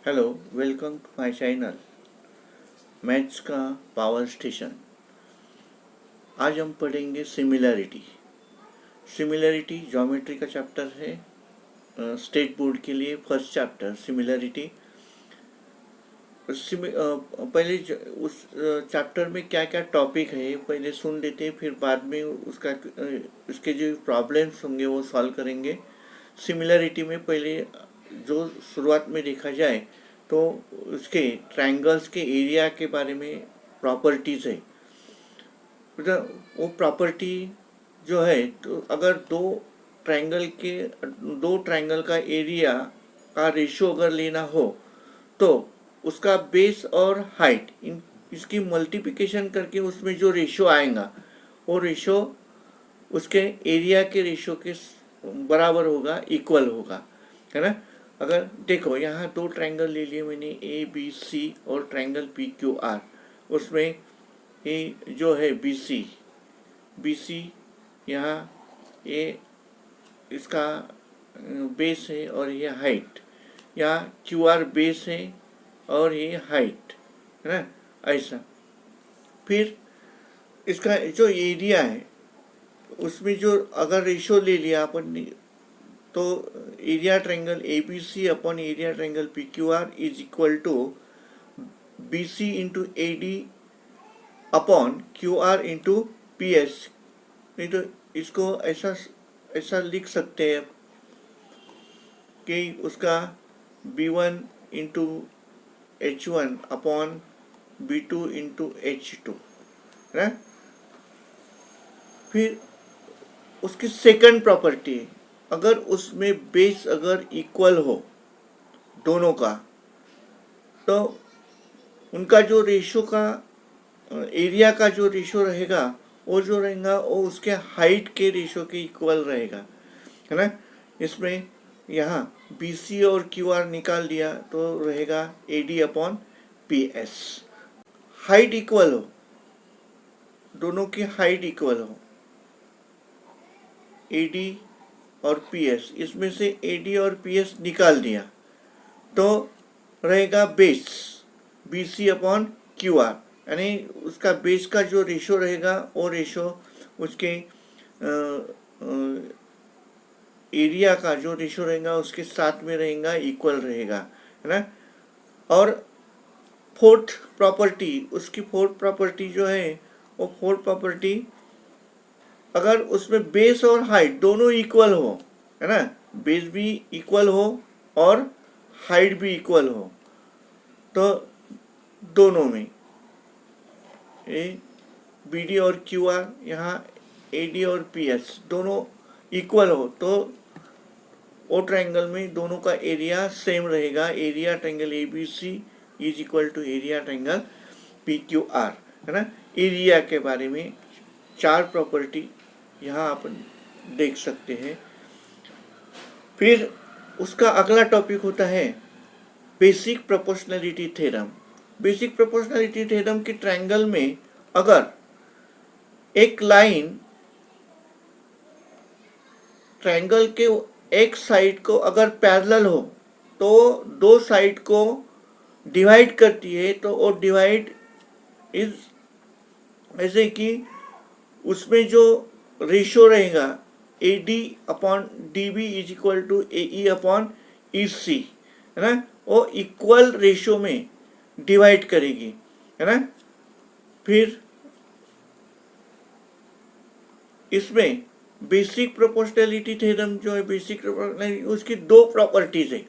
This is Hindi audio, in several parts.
Hello, welcome to my channel maths का पावर स्टेशन। आज हम पढ़ेंगे सिमिलैरिटी। सिमिलैरिटी ज्योमेट्री का चैप्टर है, स्टेट बोर्ड के लिए फर्स्ट चैप्टर सिमिलैरिटी। पहले उस चैप्टर में क्या क्या टॉपिक है पहले सुन लेते हैं, फिर बाद में उसके जो प्रॉब्लम्स होंगे वो सॉल्व करेंगे। सिमिलैरिटी में पहले जो शुरुआत में देखा जाए तो उसके ट्रायंगल्स के एरिया के बारे में प्रॉपर्टीज़ है। वो प्रॉपर्टी जो है, तो अगर दो ट्रायंगल का एरिया का रेशो अगर लेना हो तो उसका बेस और हाइट इसकी मल्टीप्लिकेशन करके उसमें जो रेशो आएगा वो रेशो उसके एरिया के रेशो के बराबर होगा, इक्वल होगा, है ना। अगर देखो यहाँ दो ट्रायंगल ले लिए मैंने, ए बी सी और ट्रायंगल पी क्यू आर। उसमें ये जो है बी सी यहाँ ये इसका बेस है और ये हाइट, यहाँ क्यू आर बेस है और ये हाइट, है ना, ऐसा। फिर इसका जो एरिया है उसमें जो अगर रेशो ले लिया अपन ने तो area triangle A B C upon area triangle P Q R is equal to B C into A D upon Q R into P S. नहीं तो इसको ऐसा ऐसा लिख सकते हैं कि उसका B one into H one upon B two into H two, है। फिर उसकी सेकंड प्रॉपर्टी, अगर उसमें बेस अगर इक्वल हो दोनों का तो उनका जो रेशो का एरिया का जो रेशो रहेगा वो जो रहेगा वो उसके हाइट के रेशो के इक्वल रहेगा, है ना। इसमें यहाँ बी सी और क्यू आर निकाल दिया तो रहेगा A D upon P S. Height equal हो, दोनों की हाइट इक्वल हो, ए डी और पी एस, इसमें से ए डी और पी एस निकाल दिया तो रहेगा base B C upon Q R, यानी उसका बेस का जो रेशो रहेगा वो रेशो उसके एरिया का जो रेशो रहेगा उसके साथ में रहेगा, इक्वल रहेगा, है ना। और फोर्थ प्रॉपर्टी, उसकी फोर्थ प्रॉपर्टी जो है वो फोर्थ प्रॉपर्टी, अगर उसमें बेस और हाइट दोनों इक्वल हो, है ना, बेस भी इक्वल हो और हाइट भी इक्वल हो, तो दोनों में ए बी डी और क्यू आर, यहाँ ए डी और पी एस दोनों इक्वल हो तो वो ट्रायंगल में दोनों का एरिया सेम रहेगा। Area triangle A B C is equal to area triangle P Q R, है ना। एरिया के बारे में चार प्रॉपर्टी यहाँ अपन देख सकते हैं। फिर उसका अगला टॉपिक होता है basic proportionality theorem. Basic proportionality theorem के ट्रायंगल में अगर एक लाइन ट्रायंगल के एक साइड को अगर पैरेलल हो तो दो साइड को डिवाइड करती है, तो वो डिवाइड इज ऐसे कि उसमें जो रेशो रहेगा A D upon D B is equal to A E upon E C, है ना, वो इक्वल रेशो में डिवाइड करेगी, है ना। फिर इसमें बेसिक प्रोपोर्शनलिटी थ्योरम जो है, बेसिक प्रोपोर्शनलिटी उसकी दो प्रॉपर्टीज है।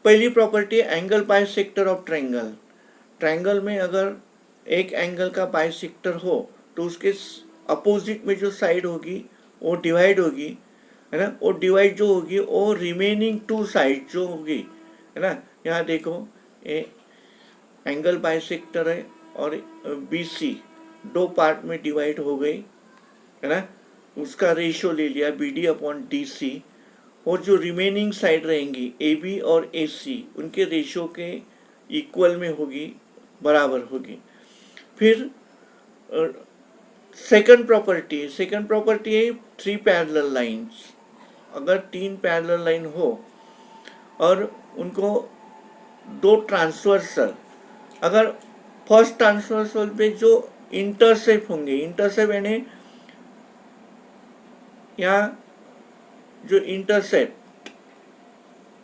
पहली property angle bisector of triangle. Triangle में अगर एक एंगल का बाइसेक्टर हो तो उसके अपोजिट में जो साइड होगी वो डिवाइड होगी, है ना। वो डिवाइड जो होगी वो रिमेनिंग टू साइड जो होगी, है ना। यहाँ देखो ए एंगल बाइसेक्टर है और बी सी दो पार्ट में डिवाइड हो गई, है ना। उसका रेशो ले लिया B D upon D C, और जो रिमेनिंग साइड रहेंगी ए बी और ए सी उनके रेशो के इक्वल में होगी, बराबर होगी। फिर सेकंड प्रॉपर्टी है थ्री पैरेलल लाइंस। अगर तीन पैरेलल लाइन हो और उनको दो ट्रांसवर्सल, अगर फर्स्ट ट्रांसवर्सल पे जो इंटरसेप्ट होंगे, इंटरसेप्ट यानी यहाँ जो इंटरसेप्ट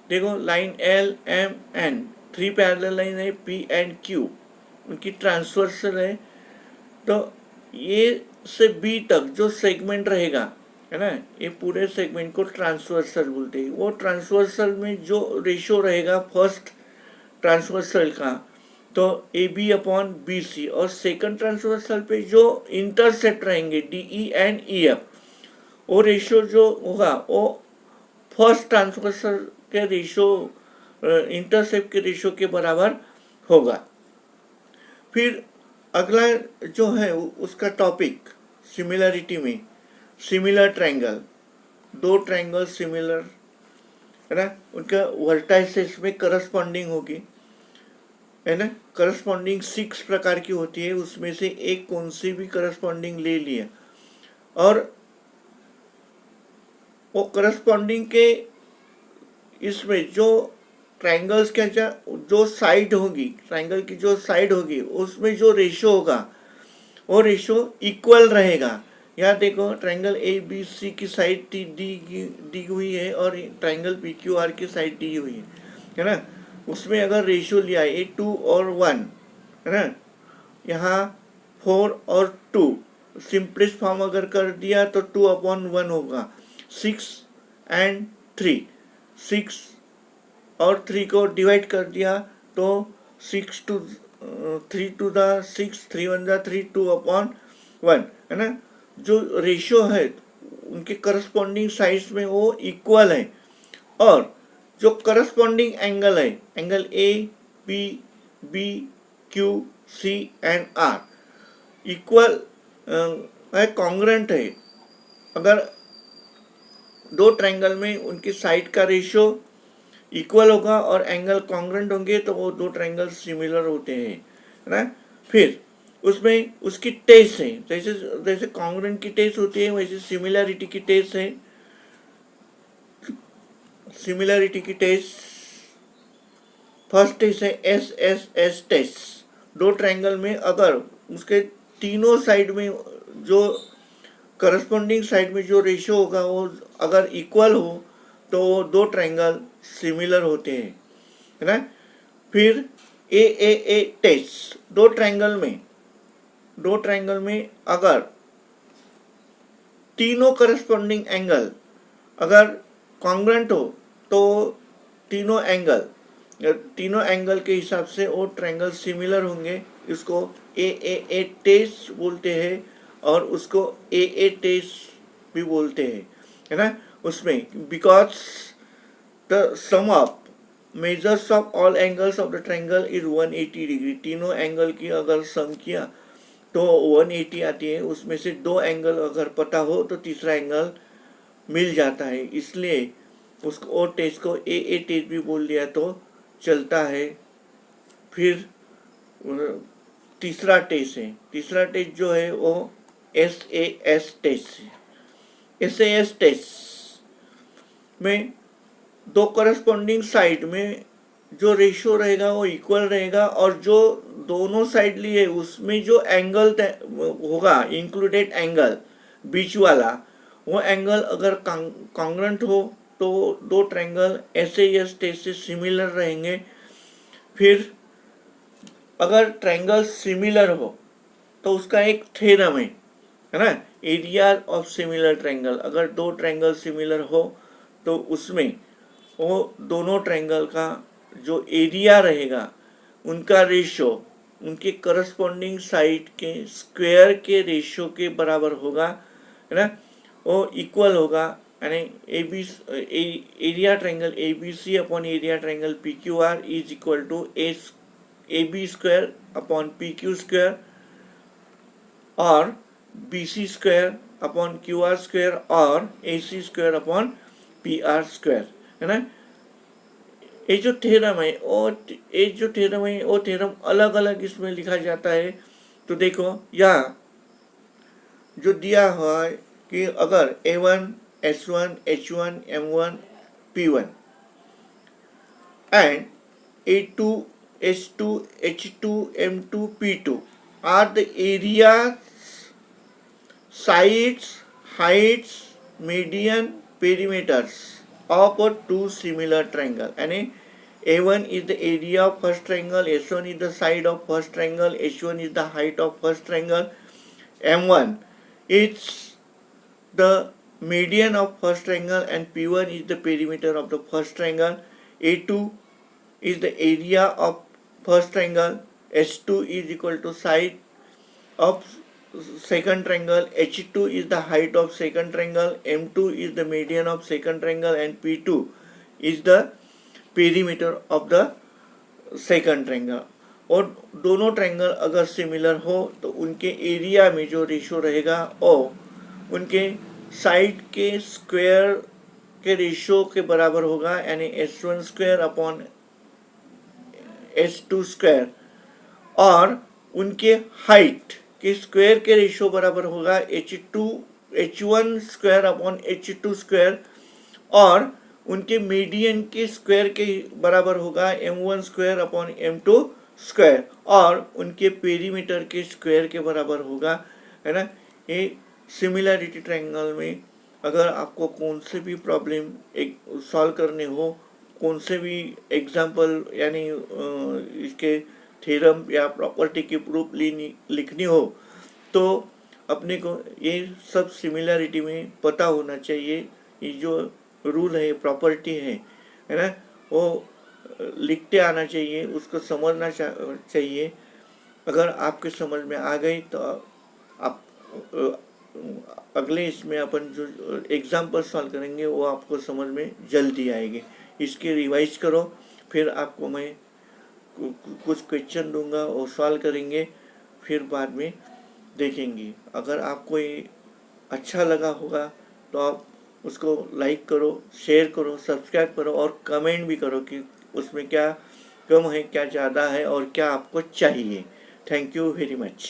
देखो, line L M N, 3 parallel line है, पी एंड क्यू, उनकी ट्रांसवर्सल है। तो ये से बी तक जो सेगमेंट रहेगा, है ना, ये पूरे सेगमेंट को ट्रांसवर्सल बोलते हैं। वो ट्रांसवर्सल में जो रेशो रहेगा फर्स्ट ट्रांसवर्सल का, तो A B upon B C, और सेकंड ट्रांसवर्सल पे जो इंटरसेप्ट रहेंगे D E and E F, वो रेशो जो होगा वो फर्स्ट ट्रांसवर्सल के रेशो, इंटरसेप्ट के रेशो के बराबर होगा। फिर अगला जो है उसका टॉपिक सिमिलरिटी में, सिमिलर ट्रायंगल, दो ट्रायंगल सिमिलर, है ना, उनका वर्टाइसेस में करस्पॉन्डिंग होगी, है ना, करस्पॉन्डिंग 6 प्रकार की होती है, उसमें से एक कौन सी भी करस्पॉन्डिंग ले लिया, और वो करस्पॉन्डिंग के इसमें जो ट्रायंगल्स के जो साइड होगी, ट्रायंगल की जो साइड होगी उसमें जो रेशो होगा वो रेशो इक्वल रहेगा। यहाँ देखो, ट्रायंगल ए बी सी की साइड दी हुई है और ट्रायंगल पी क्यू आर की साइड दी हुई है ना। उसमें अगर रेशो लिया ए 2 और 1, है ना, यहाँ 4 और 2, सिंपलेस्ट फॉर्म अगर कर दिया तो 2/1 होगा। 6 एंड 3, 6 और 3 को डिवाइड कर दिया तो 6 to 3 to the 6, 3 1 जा 3, 2/1, है ना। जो रेशियो है उनके करस्पॉन्डिंग साइड्स में वो इक्वल है, और जो करस्पॉन्डिंग एंगल है, angle A B B Q C and R, equal है, कॉन्ग्रेंट है। अगर दो ट्रायंगल में उनकी साइड का रेशियो इक्वल होगा और एंगल कॉन्ग्रेंट होंगे तो वो दो ट्रायंगल सिमिलर होते हैं, है ना। फिर उसमें उसकी टेस्ट है, जैसे जैसे कॉन्ग्रेंट की टेस्ट होती है वैसे सिमिलरिटी की टेस्ट है। सिमिलरिटी की टेस्ट, फर्स्ट टेस्ट है एस एस एस टेस्ट। दो ट्रायंगल में अगर उसके तीनों साइड में जो करस्पॉन्डिंग साइड में जो रेशियो होगा वो अगर इक्वल हो तो वो दो ट्रायंगल सिमिलर होते हैं, है ना। फिर ए टेस्ट, दो ट्रायंगल में अगर तीनों करस्पॉन्डिंग एंगल अगर कॉन्ग्रेंट हो तो तीनों एंगल के हिसाब से वो ट्रायंगल सिमिलर होंगे। इसको ए टेस्ट बोलते हैं और उसको ए टेस्ट भी बोलते हैं, है ना। उसमें because the sum of measures of all angles of the triangle is 180 degree. तीनों एंगल की अगर सम किया तो 180 आती है, उसमें से दो एंगल अगर पता हो तो तीसरा एंगल मिल जाता है, इसलिए उसको और टेस्ट को ए टेस्ट भी बोल दिया तो चलता है। फिर तीसरा टेस्ट जो है वो SAS टेस्ट है। SAS टेस्ट में दो करस्पॉन्डिंग साइड में जो रेशियो रहेगा वो इक्वल रहेगा, और जो दोनों साइड लिए उसमें जो एंगल होगा, इंक्लूडेड एंगल बीच वाला, वो एंगल अगर कॉन्ग्रेंट हो तो दो ट्रायंगल SAS टेस्ट से सिमिलर रहेंगे। फिर अगर ट्रायंगल सिमिलर हो तो उसका एक थ्योरम है ना, एरिया ऑफ सिमिलर ट्रायंगल। अगर दो ट्रायंगल सिमिलर हो तो उसमें वो दोनों ट्रायंगल का जो एरिया रहेगा उनका रेशियो उनके करस्पॉन्डिंग साइड के स्क्वायर के रेशियो के बराबर होगा, है ना, वो इक्वल होगा। यानी area triangle ABC upon area triangle PQR is equal to AB square upon PQ square और BC square upon QR square और AC square upon PR square, है ना। ये जो थ्योरम है वो थ्योरम अलग अलग इसमें लिखा जाता है। तो देखो यहाँ जो दिया हुआ है कि अगर A1 S1 H1 M1 P1 and A2, S2, H2, M2, P2 are the areas, sides, heights, median, perimeters of a two similar triangle. And A1 is the area of first triangle, S1 is the side of first triangle, H1 is the height of first triangle, M1 is the median of first triangle, and P1 is the perimeter of the first triangle. A2 is the area of first triangle, S2 is equal to side of second triangle, H2 is the height of second triangle, M2 is the median of second triangle, and P2 is the perimeter of the second triangle. और दोनों ट्रायंगल अगर सिमिलर हो तो उनके एरिया में जो रेशो रहेगा और उनके साइड के स्क्वायर के रेशो के बराबर होगा, यानी S1 square upon S2 square, और उनके हाइट के स्क्वायर के रेशो बराबर होगा H1 square upon H2 square, और उनके मीडियन के स्क्वायर के बराबर होगा M1 square upon M2 square, और उनके पेरीमीटर के स्क्वायर के बराबर होगा, है ना. ये सिमिलरिटी ट्रायंगल में अगर आपको कौन से भी प्रॉब्लम एक सॉल्व करने हो, कौन से भी एग्जाम्पल यानी इसके थ्योरम या प्रॉपर्टी की प्रूफ लिखनी हो, तो अपने को ये सब सिमिलरिटी में पता होना चाहिए. ये जो रूल है, प्रॉपर्टी है ना, वो लिखते आना चाहिए, उसको समझना चाहिए. अगर आपके समझ में आ गई तो आप अगले इसमें अपन जो एग्जाम्पल सॉल्व करेंगे वो आपको समझ में जल्दी आएगी. इसके रिवाइज करो, फिर आपको मैं कुछ क्वेश्चन दूंगा और सॉल्व करेंगे, फिर बाद में देखेंगे. अगर आपको ये अच्छा लगा होगा तो आप उसको लाइक करो, शेयर करो, सब्सक्राइब करो और कमेंट भी करो कि उसमें क्या कम है, क्या ज़्यादा है और क्या आपको चाहिए. Thank you very much.